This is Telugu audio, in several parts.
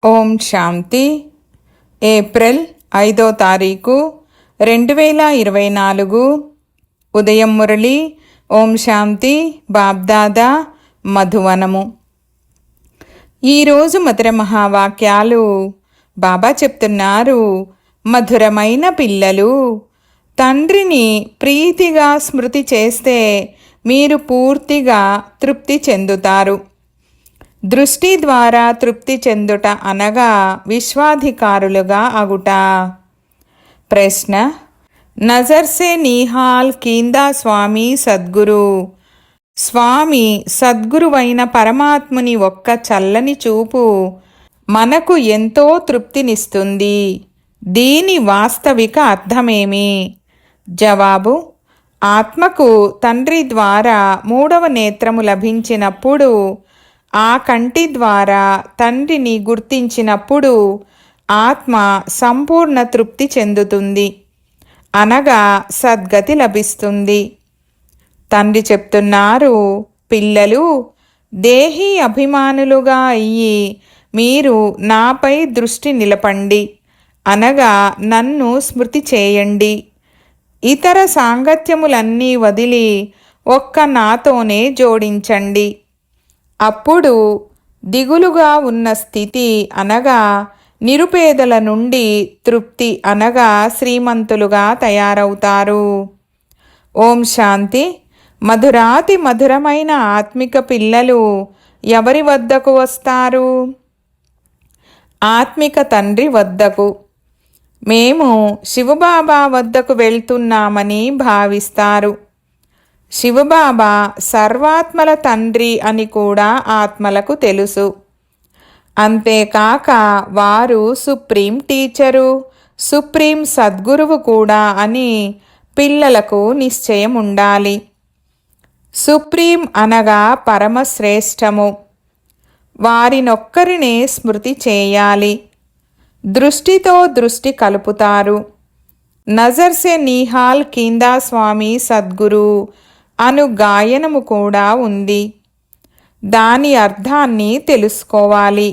ఓం శాంతి. ఏప్రిల్ 5వ తారీఖు 2024 ఉదయం మురళి. ఓం శాంతి. బాబ్దాదా మధువనము. ఈరోజు మధుర మహావాక్యాలు. బాబా చెప్తున్నారు, మధురమైన పిల్లలు, తండ్రిని ప్రీతిగా స్మృతి చేస్తే మీరు పూర్తిగా తృప్తి చెందుతారు. దృష్టి ద్వారా తృప్తి చెందుట అనగా విశ్వాధికారులుగా అగుట. ప్రశ్న: నజర్ సే నిహాల్ కీందా స్వామి సద్గురు. స్వామి సద్గురువైన పరమాత్ముని ఒక్క చల్లని చూపు మనకు ఎంతో తృప్తినిస్తుంది. దీని వాస్తవిక అర్థమేమి? జవాబు: ఆత్మకు తండ్రి ద్వారా మూడవ నేత్రము లభించినప్పుడు, ఆ కంటి ద్వారా తండ్రిని గుర్తించినప్పుడు ఆత్మ సంపూర్ణ తృప్తి చెందుతుంది, అనగా సద్గతి లభిస్తుంది. తండ్రి చెప్తున్నారు, పిల్లలు, దేహీ అభిమానులుగా అయ్యి మీరు నాపై దృష్టి నిలపండి, అనగా నన్ను స్మృతి చేయండి. ఇతర సాంగత్యములన్నీ వదిలి ఒక్క నాతోనే జోడించండి. అప్పుడు దిగులుగా ఉన్న స్థితి అనగా నిరుపేదల నుండి తృప్తి అనగా శ్రీమంతులుగా తయారవుతారు. ఓం శాంతి. మధురాతి మధురమైన ఆత్మిక పిల్లలు ఎవరి వద్దకు వస్తారు? ఆత్మిక తండ్రి వద్దకు. మేము శివబాబా వద్దకు వెళ్తున్నామని భావిస్తారు. శివబాబా సర్వాత్మల తండ్రి అని కూడా ఆత్మలకు తెలుసు. అంతేకాక వారు సుప్రీం టీచరు, సుప్రీం సద్గురువు కూడా అని పిల్లలకు నిశ్చయం ఉండాలి. సుప్రీం అనగా పరమశ్రేష్టము. వారినొక్కరినే స్మృతి చేయాలి. దృష్టితో దృష్టి కలుపుతారు. నజర్ సే నిహాల్ కీందా స్వామి సద్గురు అను గాయనము కూడా ఉంది. దాని అర్థాన్ని తెలుసుకోవాలి.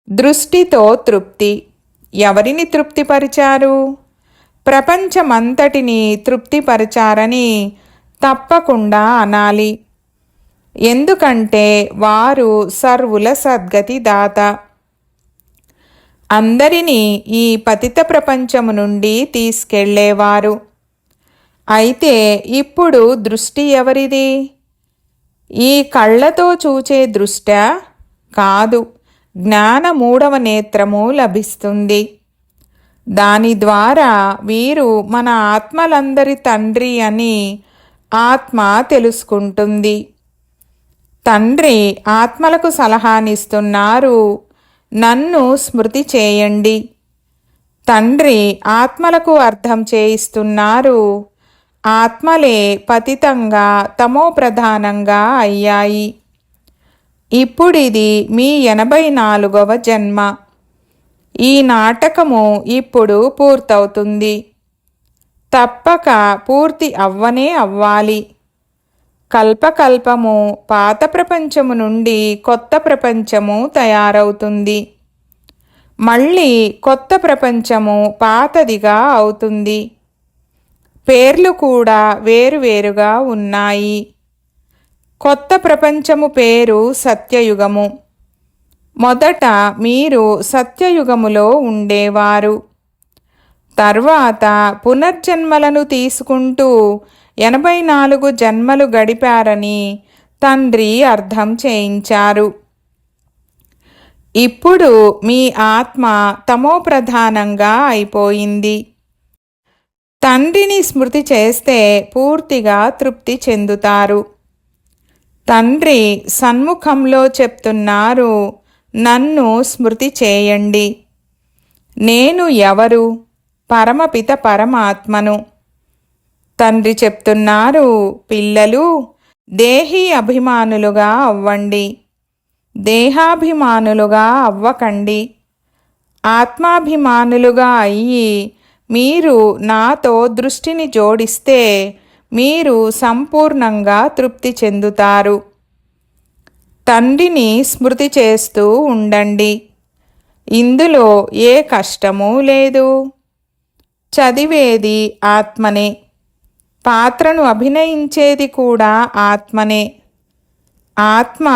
దృష్టితో తృప్తి. ఎవరిని తృప్తిపరిచారు? ప్రపంచమంతటిని తృప్తిపరిచారని తప్పకుండా అనాలి. ఎందుకంటే వారు సర్వుల సద్గతి దాత. అందరినీ ఈ పతిత ప్రపంచము నుండి తీసుకెళ్లేవారు. అయితే ఇప్పుడు దృష్టి ఎవరిది? ఈ కళ్ళతో చూచే దృష్ట్యా కాదు, జ్ఞాన మూడవ నేత్రము లభిస్తుంది. దాని ద్వారా వీరు మన ఆత్మలందరి తండ్రి అని ఆత్మ తెలుసుకుంటుంది. తండ్రి ఆత్మలకు సలహానిస్తున్నారు, నన్ను స్మృతి చేయండి. తండ్రి ఆత్మలకు అర్థం చేయిస్తున్నారు, ఆత్మలే పతితంగా తమో ప్రధానంగా అయ్యాయి. ఇప్పుడిది మీ 84వ జన్మ. ఈ నాటకము ఇప్పుడు పూర్తవుతుంది. తప్పక పూర్తి అవ్వనే అవ్వాలి. కల్పకల్పము పాత ప్రపంచము నుండి కొత్త ప్రపంచము తయారవుతుంది. మళ్ళీ కొత్త ప్రపంచము పాతదిగా అవుతుంది. పేర్లు కూడా వేరువేరుగా ఉన్నాయి. కొత్త ప్రపంచము పేరు సత్యయుగము. మొదట మీరు సత్యయుగములో ఉండేవారు. తర్వాత పునర్జన్మలను తీసుకుంటూ 84 జన్మలు గడిపారని తండ్రి అర్థం చేయించారు. ఇప్పుడు మీ ఆత్మ తమో ప్రధానంగా అయిపోయింది. తండ్రిని స్మృతి చేస్తే పూర్తిగా తృప్తి చెందుతారు. తండ్రి సన్ముఖంలో చెప్తున్నారు, నన్ను స్మృతి చేయండి. నేను ఎవరు? పరమపిత పరమాత్మను. తండ్రి చెప్తున్నారు, పిల్లలు, దేహీ అభిమానులుగా అవ్వండి. దేహాభిమానులుగా అవ్వకండి. ఆత్మాభిమానులుగా అయ్యి మీరు నాతో దృష్టిని జోడిస్తే మీరు సంపూర్ణంగా తృప్తి చెందుతారు. తండ్రిని స్మృతి చేస్తూ ఉండండి. ఇందులో ఏ కష్టమూ లేదు. చదివేది ఆత్మనే, పాత్రను అభినయించేది కూడా ఆత్మనే. ఆత్మ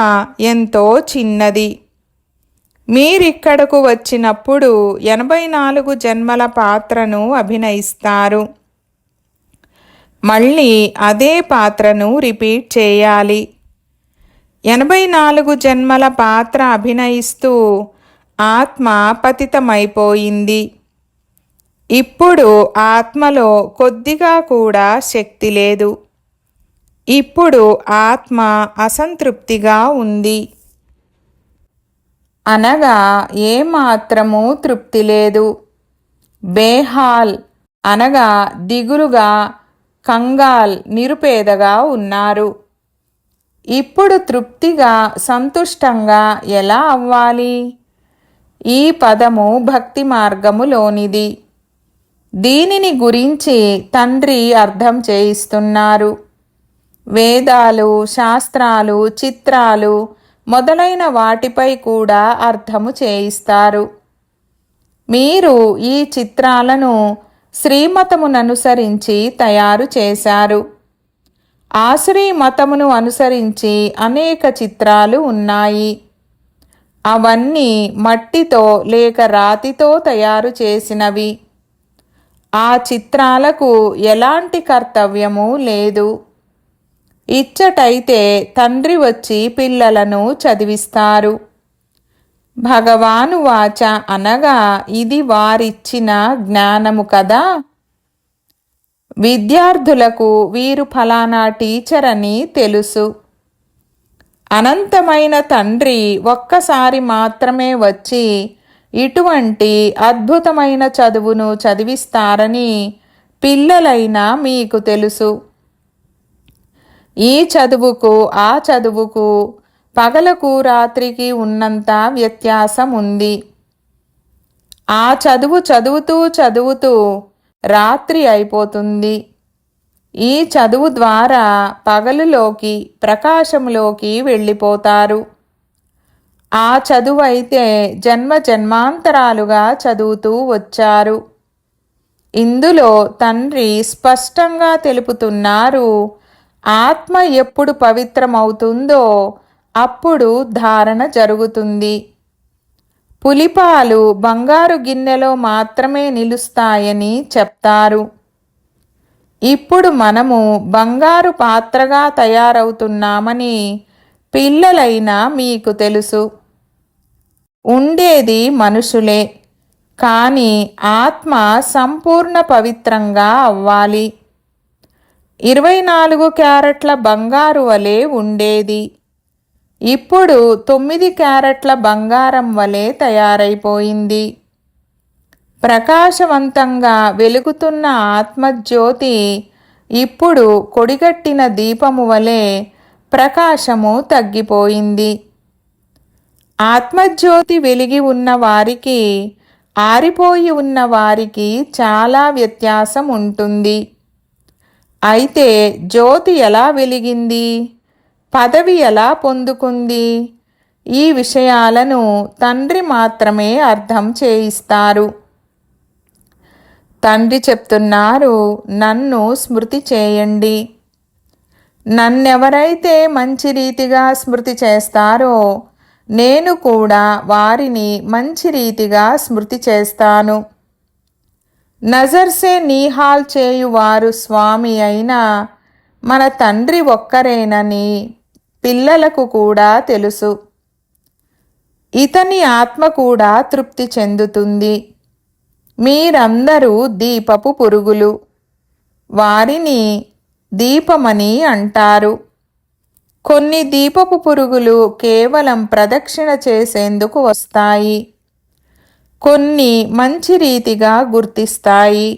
ఎంతో చిన్నది. మీరిక్కడకు వచ్చినప్పుడు 84 జన్మల పాత్రను అభినయిస్తారు. మళ్ళీ అదే పాత్రను రిపీట్ చేయాలి. 84 జన్మల పాత్ర అభినయిస్తూ ఆత్మ పతితమైపోయింది. ఇప్పుడు ఆత్మలో కొద్దిగా కూడా శక్తి లేదు. ఇప్పుడు ఆత్మ అసంతృప్తిగా ఉంది. అనగా ఏమాత్రమూ తృప్తి లేదు. బేహాల్ అనగా దిగులుగా, కంగాల్, నిరుపేదగా ఉన్నారు. ఇప్పుడు తృప్తిగా, సంతుష్టంగా ఎలా అవ్వాలి? ఈ పదము భక్తి మార్గములోనిది. దీనిని గురించి తండ్రి అర్థం చేయిస్తున్నారు. వేదాలు, శాస్త్రాలు, చిత్రాలు మొదలైన వాటిపై కూడా అర్థము చేయిస్తారు. మీరు ఈ చిత్రాలను శ్రీమతముననుసరించి తయారు చేశారు. ఆశ్రీ మతమును అనుసరించి అనేక చిత్రాలు ఉన్నాయి. అవన్నీ మట్టితో లేక రాతితో తయారు చేసినవి. ఆ చిత్రాలకు ఎలాంటి కర్తవ్యము లేదు. ఇచ్చటైతే తండ్రి వచ్చి పిల్లలను చదివిస్తారు. భగవాను వాచ అనగా ఇది వారిచ్చిన జ్ఞానము కదా. విద్యార్థులకు వీరు ఫలానా టీచర్ అని తెలుసు. అనంతమైన తండ్రి ఒక్కసారి మాత్రమే వచ్చి ఇటువంటి అద్భుతమైన చదువును చదివిస్తారని పిల్లలైనా మీకు తెలుసు. ఈ చదువుకు ఆ చదువుకు పగలకు రాత్రికి ఉన్నంత వ్యత్యాసం ఉంది. ఆ చదువు చదువుతూ చదువుతూ రాత్రి అయిపోతుంది. ఈ చదువు ద్వారా పగలులోకి, ప్రకాశంలోకి వెళ్ళిపోతారు. ఆ చదువు అయితే జన్మ జన్మాంతరాలుగా చదువుతూ వచ్చారు. ఇందులో తండ్రి స్పష్టంగా తెలుపుతున్నారు, ఆత్మ ఎప్పుడు పవిత్రమవుతుందో అప్పుడు ధారణ జరుగుతుంది. పులిపాలు బంగారు గిన్నెలో మాత్రమే నిలుస్తాయని చెప్తారు. ఇప్పుడు మనము బంగారు పాత్రగా తయారవుతున్నామని పిల్లలైనా మీకు తెలుసు. ఉండేది మనుషులే, కానీ ఆత్మ సంపూర్ణ పవిత్రంగా అవ్వాలి. 24 క్యారెట్ల బంగారు వలె ఉండేది. ఇప్పుడు 9 క్యారెట్ల బంగారం వలె తయారైపోయింది. ప్రకాశవంతంగా వెలుగుతున్న ఆత్మజ్యోతి ఇప్పుడు కొడిగట్టిన దీపము వలె ప్రకాశము తగ్గిపోయింది. ఆత్మజ్యోతి వెలిగి ఉన్న వారికి, ఆరిపోయి ఉన్న వారికి చాలా వ్యత్యాసం ఉంటుంది. అయితే జ్యోతి ఎలా వెలిగింది, పదవి ఎలా పొందుకుంది, ఈ విషయాలను తండ్రి మాత్రమే అర్థం చేయిస్తారు. తండ్రి చెప్తున్నారు, నన్ను స్మృతి చేయండి. నన్నెవరైతే మంచి రీతిగా స్మృతి చేస్తారో నేను కూడా వారిని మంచి రీతిగా స్మృతి చేస్తాను. నజర్సే నీహాల్ చేయువారు స్వామి అయిన మన తండ్రి ఒక్కరేనని పిల్లలకు కూడా తెలుసు. ఇతని ఆత్మ కూడా తృప్తి చెందుతుంది. మీరందరూ దీపపు పురుగులు, వారిని దీపమని అంటారు. కొన్ని దీపపు పురుగులు కేవలం ప్రదక్షిణ చేసేందుకు వస్తాయి. కొన్ని మంచి రీతిగా గుర్తిస్తాయి.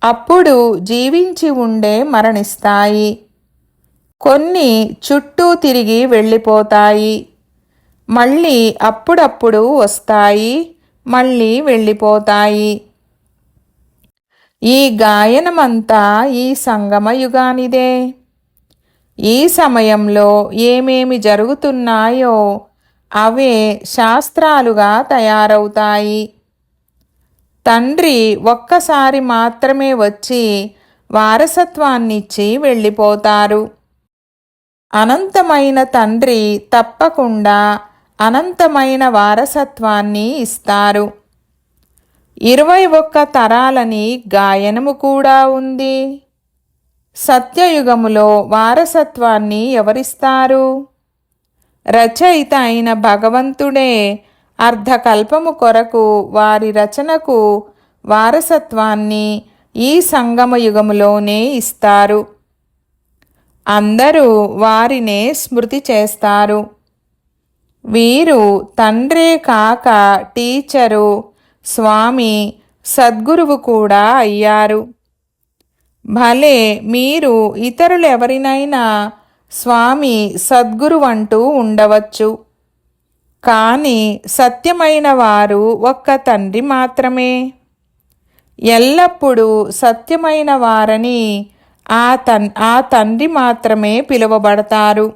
అప్పుడు జీవించి ఉండే మరణిస్తాయి. కొన్ని చుట్టూ తిరిగి వెళ్ళిపోతాయి. మళ్ళీ అప్పుడప్పుడు వస్తాయి, మళ్ళీ వెళ్ళిపోతాయి. ఈ గాయనమంతా ఈ సంగమయుగానిదే. ఈ సమయంలో ఏమేమి జరుగుతున్నాయో అవే శాస్త్రాలుగా తయారవుతాయి. తండ్రి ఒక్కసారి మాత్రమే వచ్చి వారసత్వాన్నిచ్చి వెళ్ళిపోతారు. అనంతమైన తండ్రి తప్పకుండా అనంతమైన వారసత్వాన్ని ఇస్తారు. 21 తరాలని గాయనము కూడా ఉంది. సత్యయుగములో వారసత్వాన్ని ఎవరిస్తారు? రచయిత అయిన భగవంతుడే అర్ధకల్పము కొరకు వారి రచనకు వారసత్వాన్ని ఈ సంగమయుగములోనే ఇస్తారు. అందరూ వారినే స్మృతి చేస్తారు. వీరు తండ్రే కాక టీచరు, స్వామి, సద్గురువు కూడా అయ్యారు. భలే మీరు ఇతరులెవరినైనా స్వామి, సద్గురువు అంటూ ఉండవచ్చు. కానీ సత్యమైన వారు ఒక్క తండ్రి మాత్రమే. ఎల్లప్పుడూ సత్యమైన వారని ఆ తండ్రి మాత్రమే పిలువబడతారు.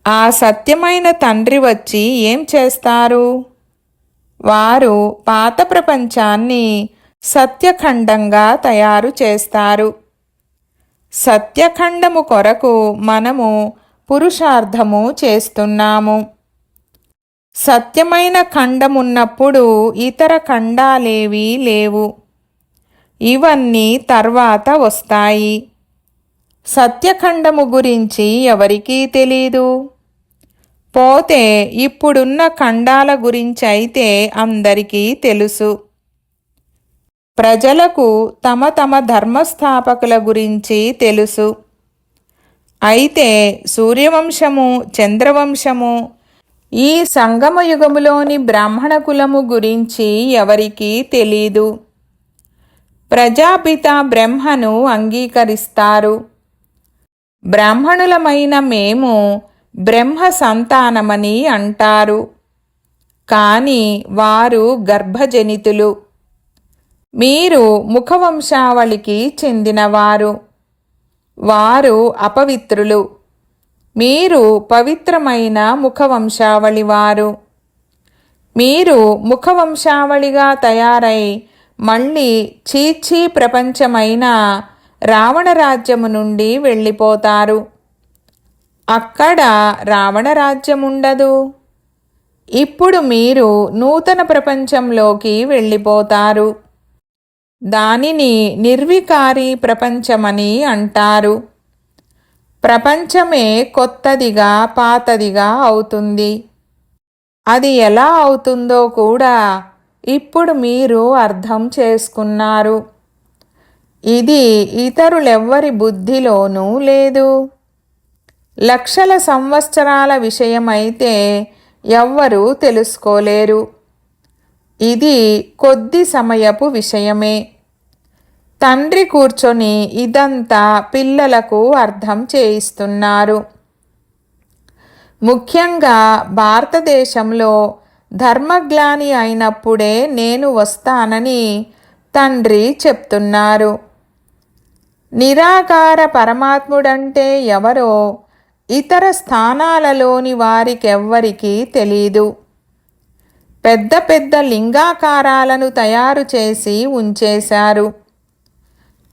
ఆ సత్యమైన తండ్రి వచ్చి ఏం చేస్తారు? వారు పాత ప్రపంచాన్ని సత్యఖండంగా తయారు చేస్తారు. సత్యఖండము కొరకు మనము పురుషార్థము చేస్తున్నాము. సత్యమైన ఖండమున్నప్పుడు ఇతర ఖండాలేవీ లేవు. ఇవన్నీ తర్వాత వస్తాయి. సత్యఖండము గురించి ఎవరికీ తెలీదు. పోతే ఇప్పుడున్న ఖండాల గురించైతే అందరికీ తెలుసు. ప్రజలకు తమ తమ ధర్మస్థాపకుల గురించి తెలుసు. అయితే సూర్యవంశము, చంద్రవంశము, ఈ సంగమయుగములోని బ్రాహ్మణ కులము గురించి ఎవరికీ తెలీదు. ప్రజాపిత బ్రహ్మను అంగీకరిస్తారు. బ్రాహ్మణులమైన మేము బ్రహ్మ సంతానమని అంటారు. కానీ వారు గర్భజనితులు. మీరు ముఖవంశావళికి చెందినవారు. వారు అపవిత్రులు. మీరు పవిత్రమైన ముఖవంశావళి వారు. మీరు ముఖవంశావళిగా తయారై మళ్ళీ చీచీ ప్రపంచమైన రావణరాజ్యము నుండి వెళ్ళిపోతారు. అక్కడ రావణరాజ్యముండదు. ఇప్పుడు మీరు నూతన ప్రపంచంలోకి వెళ్ళిపోతారు. దానిని నిర్వికారి ప్రపంచమని అంటారు. ప్రపంచమే కొత్తదిగా పాతదిగా అవుతుంది. అది ఎలా అవుతుందో కూడా ఇప్పుడు మీరు అర్థం చేసుకున్నారు. ఇది ఇతరులెవ్వరి బుద్ధిలోనూ లేదు. లక్షల సంవత్సరాల విషయమైతే ఎవ్వరూ తెలుసుకోలేరు. ఇది కొద్ది సమయపు విషయమే. తండ్రి కూర్చొని ఇదంతా పిల్లలకు అర్థం చేయిస్తున్నారు. ముఖ్యంగా భారతదేశంలో ధర్మగ్లాని అయినప్పుడే నేను వస్తానని తండ్రి చెప్తున్నారు. నిరాకార పరమాత్ముడంటే ఎవరో ఇతర స్థానాలలోని వారికెవ్వరికీ తెలీదు. పెద్ద పెద్ద లింగాకారాలను తయారు చేసి ఉంచేశారు.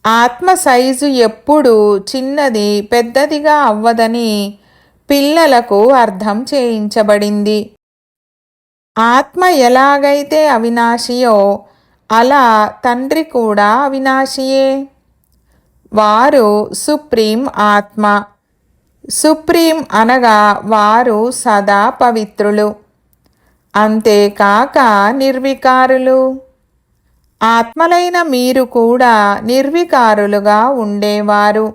ఆత్మ సైజు ఎప్పుడూ చిన్నది పెద్దదిగా అవ్వదని పిల్లలకు అర్థం చేయించబడింది. ఆత్మ ఎలాగైతే అవినాశియో అలా తండ్రి కూడా అవినాశియే. వారు సుప్రీం ఆత్మ. సుప్రీం అనగా వారు సదా పవిత్రులు. అంతేకాక నిర్వికారులు. ఆత్మలైన మీరు కూడా నిర్వికారులుగా ఉండేవారు.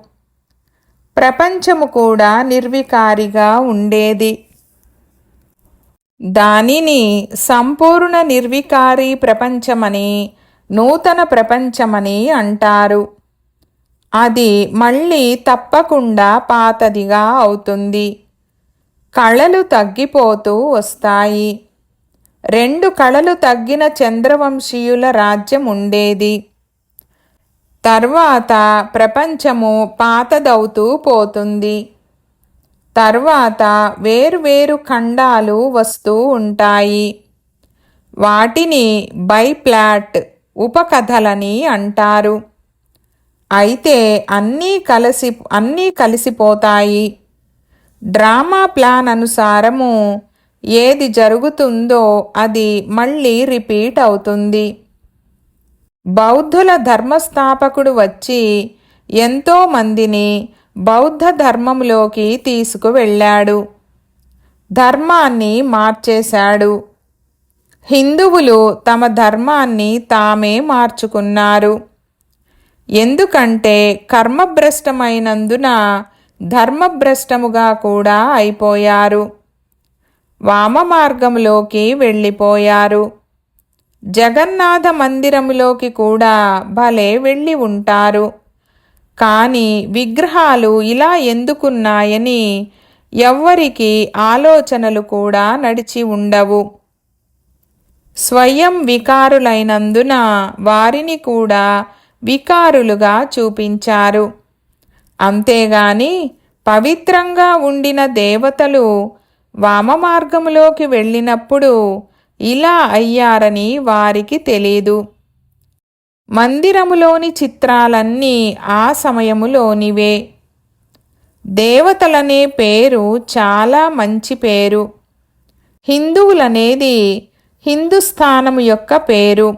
ప్రపంచము కూడా నిర్వికారిగా ఉండేది. దానిని సంపూర్ణ నిర్వికారి ప్రపంచమని, నూతన ప్రపంచమని అంటారు. అది మళ్ళీ తప్పకుండా పాతదిగా అవుతుంది. కళలు తగ్గిపోతూ వస్తాయి. 2 కళలు తగ్గిన చంద్రవంశీయుల రాజ్యం ఉండేది. తర్వాత ప్రపంచము పాతదవుతూ పోతుంది. తర్వాత వేరువేరు ఖండాలు వస్తూ ఉంటాయి. వాటిని బైప్లాట్ ఉపకథలని అంటారు. అయితే అన్నీ కలిసిపోతాయి. డ్రామా ప్లాన్ అనుసారము ఏది జరుగుతుందో అది మళ్ళీ రిపీట్ అవుతుంది. బౌద్ధుల ధర్మస్థాపకుడు వచ్చి ఎంతోమందిని బౌద్ధ ధర్మంలోకి తీసుకువెళ్ళాడు. ధర్మాన్ని మార్చేశాడు. హిందువులు తమ ధర్మాన్ని తామే మార్చుకున్నారు. ఎందుకంటే కర్మభ్రష్టమైనందున ధర్మభ్రష్టముగా కూడా అయిపోయారు. వామ మార్గంలోకి వెళ్ళిపోయారు. జగన్నాథ మందిరములోకి కూడా భలే వెళ్ళి ఉంటారు. కానీ విగ్రహాలు ఇలా ఎందుకున్నాయని ఎవ్వరికి ఆలోచనలు కూడా నడిచి ఉండవు. స్వయం వికారులైనందున వారిని కూడా వికారులుగా చూపించారు. అంతేగాని పవిత్రంగా ఉండిన దేవతలు వామ మార్గంలోకి వెళ్ళినప్పుడు ఇలా అయ్యారని వారికి తెలీదు. మందిరములోని చిత్రాలన్నీ ఆ సమయములోనివే. దేవతలనే పేరు చాలా మంచి పేరు. హిందువులనేది హిందుస్థానము యొక్క పేరు.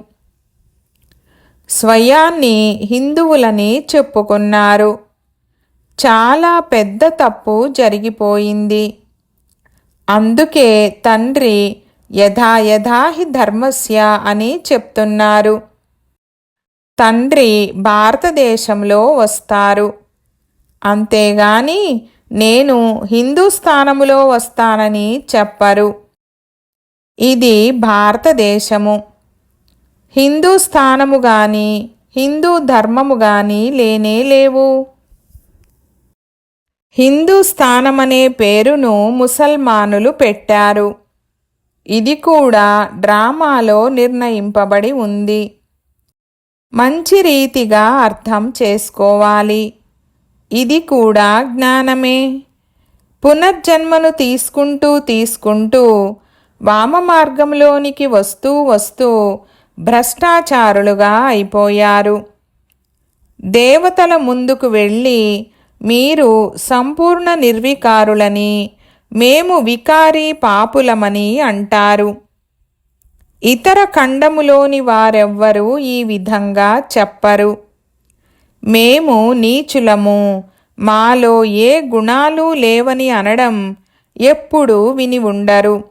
స్వయాన్ని హిందువులని చెప్పుకున్నారు. చాలా పెద్ద తప్పు జరిగిపోయింది. అందుకే తండ్రి యథా యథా హి ధర్మస్య అని చెప్తున్నారు. తండ్రి భారతదేశంలో వస్తారు. అంతేగాని నేను హిందూస్థానములో వస్తానని చెప్పరు. ఇది భారతదేశము. హిందూస్థానము గాని హిందూ ధర్మము గాని లేనే లేవు. హిందూస్థానమనే పేరును ముసల్మానులు పెట్టారు. ఇది కూడా డ్రామాలో నిర్ణయింపబడి ఉంది. మంచి రీతిగా అర్థం చేసుకోవాలి. ఇది కూడా జ్ఞానమే. పునర్జన్మను తీసుకుంటూ వామ మార్గంలోనికి వస్తూ భ్రష్టాచారులుగా అయిపోయారు. దేవతల ముందుకు వెళ్ళి మీరు సంపూర్ణ నిర్వికారులని, మేము వికారి పాపులమని అంటారు. ఇతర ఖండములోని వారెవ్వరూ ఈ విధంగా చెప్పరు. మేము నీచులము, మాలో ఏ గుణాలు లేవని అనడం ఎప్పుడూ విని ఉండరు.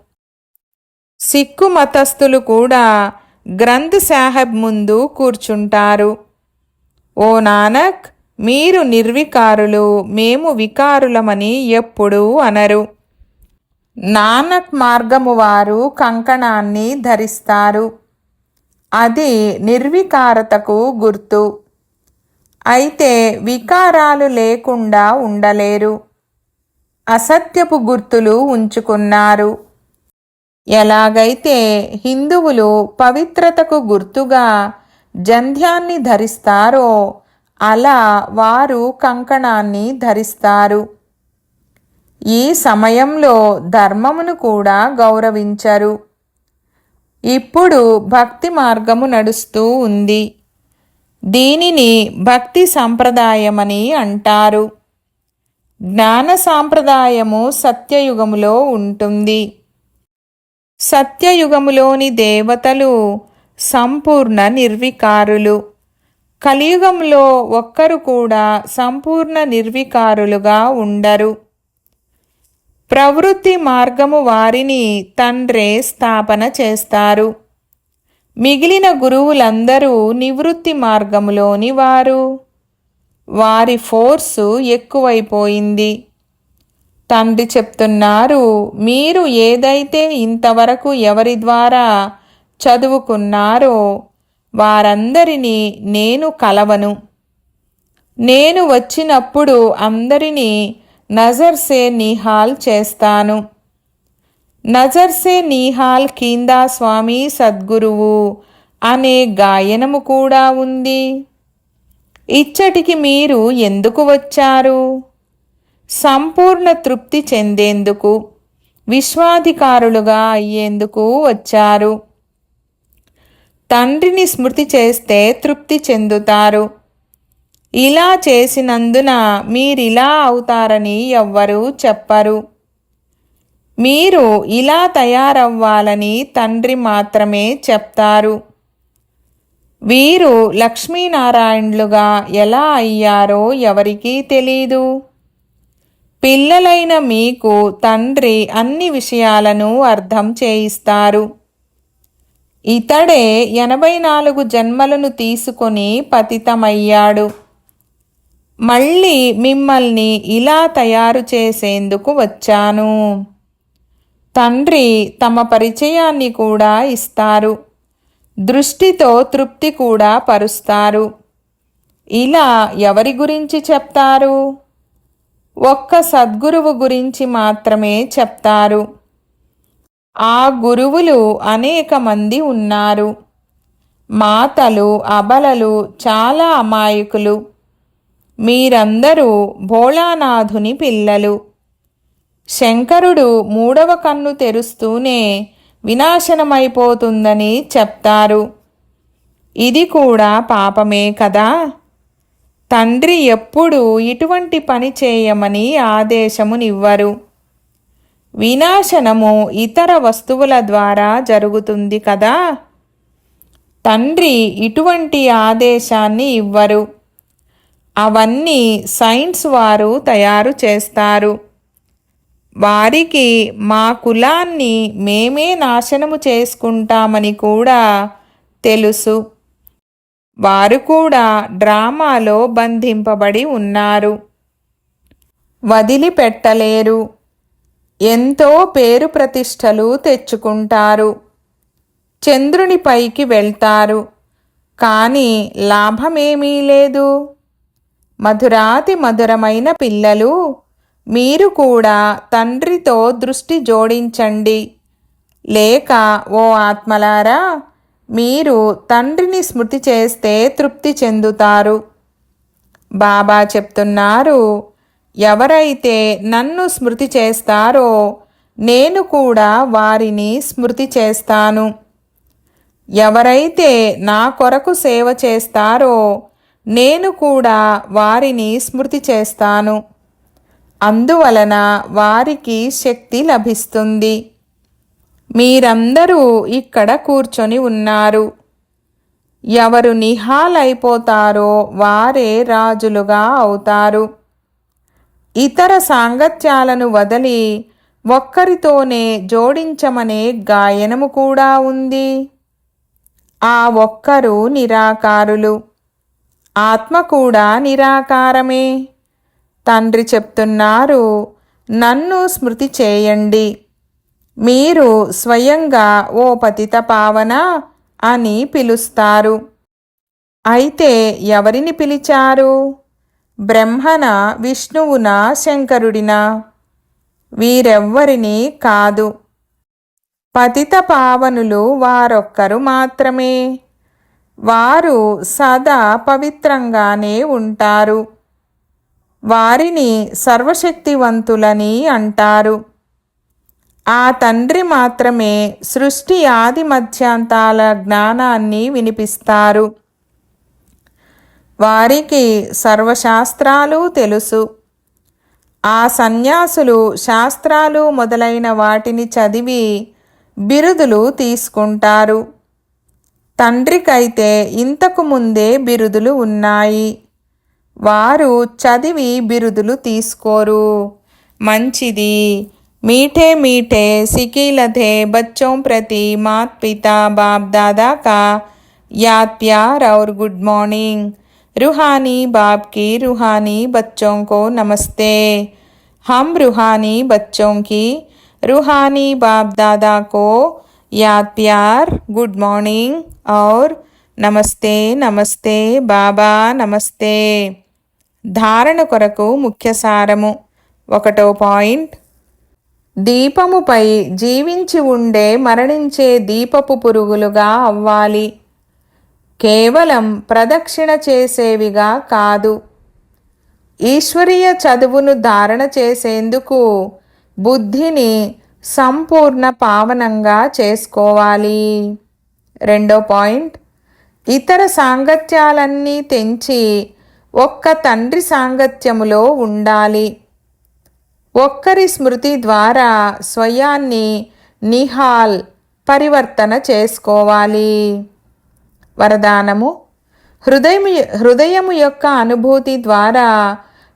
సిక్కు మతస్థులు కూడా గ్రంథ్ సాహెబ్ ముందు కూర్చుంటారు. ఓ నానక్, మీరు నిర్వికారులు, మేము వికారులమని ఎప్పుడూ అనరు. నానక్ మార్గము వారు కంకణాన్ని ధరిస్తారు. అది నిర్వికారతకు గుర్తు. అయితే వికారాలు లేకుండా ఉండలేరు. అసత్యపు గుర్తులు ఉంచుకున్నారు. ఎలాగైతే హిందువులు పవిత్రతకు గుర్తుగా జంధ్యాన్ని ధరిస్తారో అలా వారు కంకణాన్ని ధరిస్తారు. ఈ సమయంలో ధర్మమును కూడా గౌరవించరు. ఇప్పుడు భక్తి మార్గము నడుస్తూ ఉంది. దీనిని భక్తి సంప్రదాయమని అంటారు. జ్ఞాన సాంప్రదాయము సత్యయుగములో ఉంటుంది. సత్యయుగములోని దేవతలు సంపూర్ణ నిర్వికారులు. కలియుగంలో ఒక్కరు కూడా సంపూర్ణ నిర్వికారులుగా ఉండరు. ప్రవృత్తి మార్గము వారిని తండ్రే స్థాపన చేస్తారు. మిగిలిన గురువులందరూ నివృత్తి మార్గములోని వారు. వారి ఫోర్సు ఎక్కువైపోయింది. తండ్రి చెప్తున్నారు, మీరు ఏదైతే ఇంతవరకు ఎవరి ద్వారా చదువుకున్నారో వారందరినీ నేను కలవను. నేను వచ్చినప్పుడు అందరినీ నజర్ సే నిహాల్ చేస్తాను. నజర్ సే నిహాల్ కీందా స్వామి సద్గురువు అనే గాయనము కూడా ఉంది. ఇచ్చటికి మీరు ఎందుకు వచ్చారు? సంపూర్ణ తృప్తి చెందేందుకు, విశ్వాధికారులుగా అయ్యేందుకు వచ్చారు. తండ్రిని స్మృతి చేస్తే తృప్తి చెందుతారు. ఇలా చేసినందున మీరిలా అవుతారని ఎవ్వరూ చెప్పరు. మీరు ఇలా తయారవ్వాలని తండ్రి మాత్రమే చెప్తారు. వీరు లక్ష్మీనారాయణులుగా ఎలా అయ్యారో ఎవరికీ తెలీదు. పిల్లలైన మీకు తండ్రి అన్ని విషయాలను అర్థం చేయిస్తారు. ఇతడే 84 జన్మలను తీసుకొని పతితమయ్యాడు. మళ్ళీ మిమ్మల్ని ఇలా తయారు చేసేందుకు వచ్చాను. తండ్రి తమ పరిచయాన్ని కూడా ఇస్తారు. దృష్టితో తృప్తి కూడా పరుస్తారు. ఇలా ఎవరి గురించి చెప్తారు? ఒక్క సద్గురువు గురించి మాత్రమే చెప్తారు. ఆ గురువులు అనేక మంది ఉన్నారు. మాతలు, అబలలు, చాలా అమాయకులు. మీరందరూ భోళానాథుని పిల్లలు. శంకరుడు 3వ కన్ను తెరుస్తూనే వినాశనమైపోతుందని చెప్తారు. ఇది కూడా పాపమే కదా. తండ్రి ఎప్పుడూ ఇటువంటి పని చేయమని ఆదేశమునివ్వరు. వినాశనము ఇతర వస్తువుల ద్వారా జరుగుతుంది కదా. తండ్రి ఇటువంటి ఆదేశాన్ని ఇవ్వరు. అవన్నీ సైన్స్ వారు తయారు చేస్తారు. వారికి మా కులాన్ని మేమే నాశనము చేసుకుంటామని కూడా తెలుసు. వారు కూడా డ్రామాలో బంధింపబడి ఉన్నారు. వదిలిపెట్టలేరు. ఎంతో పేరు ప్రతిష్టలు తెచ్చుకుంటారు. చంద్రునిపైకి వెళ్తారు. కానీ లాభమేమీ లేదు. మధురాతి మధురమైన పిల్లలు, మీరు కూడా తండ్రితో దృష్టి జోడించండి. లేక ఓ ఆత్మలారా, మీరు తండ్రిని స్మృతి చేస్తే తృప్తి చెందుతారు. బాబా చెప్తున్నారు, ఎవరైతే నన్ను స్మృతి చేస్తారో నేను కూడా వారిని స్మృతి చేస్తాను. ఎవరైతే నా కొరకు సేవ చేస్తారో నేను కూడా వారిని స్మృతి చేస్తాను. అందువలన వారికి శక్తి లభిస్తుంది. మీరందరూ ఇక్కడ కూర్చొని ఉన్నారు. ఎవరు నిహాలైపోతారో వారే రాజులుగా అవుతారు. ఇతర సాంగత్యాలను వదిలి ఒక్కరితోనే జోడించమనే గాయనము కూడా ఉంది. ఆ ఒక్కరు నిరాకారులు. ఆత్మ కూడా నిరాకారమే. తండ్రి చెప్తున్నారు, నన్ను స్మృతి చేయండి. మీరు స్వయంగా ఓ పతిత పావన అని పిలుస్తారు. అయితే ఎవరిని పిలిచారు? బ్రహ్మన, విష్ణువునా, శంకరుడినా? వీరెవ్వరినీ కాదు. పతిత పావనులు వారొక్కరు మాత్రమే. వారు సదా పవిత్రంగానే ఉంటారు. వారిని సర్వశక్తివంతులని అంటారు. ఆ తండ్రి మాత్రమే సృష్టి ఆది మధ్యాంతాల జ్ఞానాన్ని వినిపిస్తారు. వారికి సర్వశాస్త్రాలు తెలుసు. ఆ సన్యాసులు శాస్త్రాలు మొదలైన వాటిని చదివి బిరుదులు తీసుకుంటారు. తండ్రికైతే ఇంతకు ముందే బిరుదులు ఉన్నాయి. వారు చదివి బిరుదులు తీసుకోరు. మంచిది. मीठे मीठे सिकीलते बच्चों प्रति मात पिता बाप दादा का याद प्यार और गुड मॉर्निंग। रूहानी बाप की रूहानी बच्चों को नमस्ते। हम रूहानी बच्चों की रूहानी बाप दादा को याद प्यार, गुड मॉर्निंग और నమస్తే నమస్తే బాబా నమస్తే. ధారణ కొరకు ముఖ్య సారము. 1వ పాయింట్, దీపముపై జీవించి ఉండే మరణించే దీపపు పురుగులుగా అవ్వాలి. కేవలం ప్రదక్షిణ చేసేవిగా కాదు. ఈశ్వరీయ చదువును ధారణ చేసేందుకు బుద్ధిని సంపూర్ణ పావనంగా చేసుకోవాలి. రెండో పాయింట్, ఇతర సాంగత్యాలన్నీ తెంచి ఒక్క తండ్రి సాంగత్యములో ఉండాలి. ఒక్కరి స్మృతి ద్వారా స్వయాన్ని నిహాల్ పరివర్తన చేసుకోవాలి. వరదానము: హృదయము యొక్క అనుభూతి ద్వారా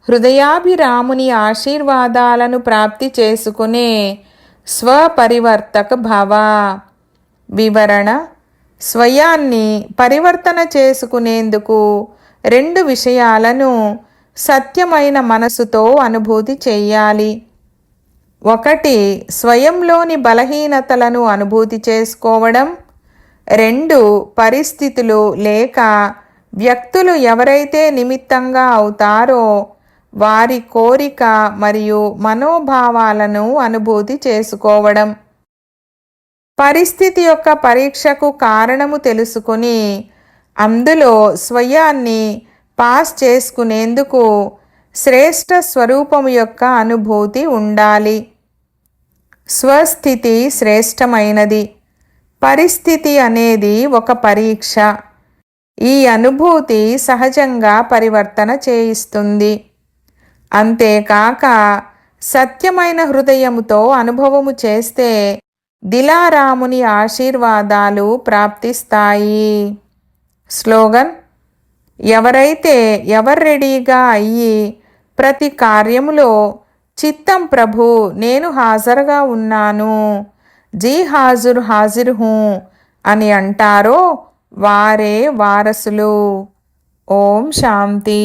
హృదయాభిరాముని ఆశీర్వాదాలను ప్రాప్తి చేసుకునే స్వపరివర్తక భవ. వివరణ: స్వయాన్ని పరివర్తన చేసుకునేందుకు 2 విషయాలను సత్యమైన మనసుతో అనుభూతి చెయ్యాలి. 1. స్వయంలోని బలహీనతలను అనుభూతి చేసుకోవడం. 2. పరిస్థితులు లేక వ్యక్తులు ఎవరైతే నిమిత్తంగా అవుతారో వారి కోరిక మరియు మనోభావాలను అనుభూతి చేసుకోవడం. పరిస్థితి యొక్క పరీక్షకు కారణము తెలుసుకుని అందులో స్వయాన్ని పాస్ చేసుకునేందుకు శ్రేష్ఠ స్వరూపము యొక్క అనుభూతి ఉండాలి. స్వస్థితి శ్రేష్టమైనది. పరిస్థితి అనేది ఒక పరీక్ష. ఈ అనుభూతి సహజంగా పరివర్తన చేయిస్తుంది. అంతేకాక సత్యమైన హృదయముతో అనుభవము చేస్తే దిలారాముని ఆశీర్వాదాలు ప్రాప్తిస్తాయి. స్లోగన్: ఎవరైతే రెడీగా అయ్యి ప్రతి కార్యములో చిత్తం ప్రభు నేను హాజరుగా ఉన్నాను, జీ హాజిర్ హూ అని అంటారో వారే వారసులు. ఓం శాంతి.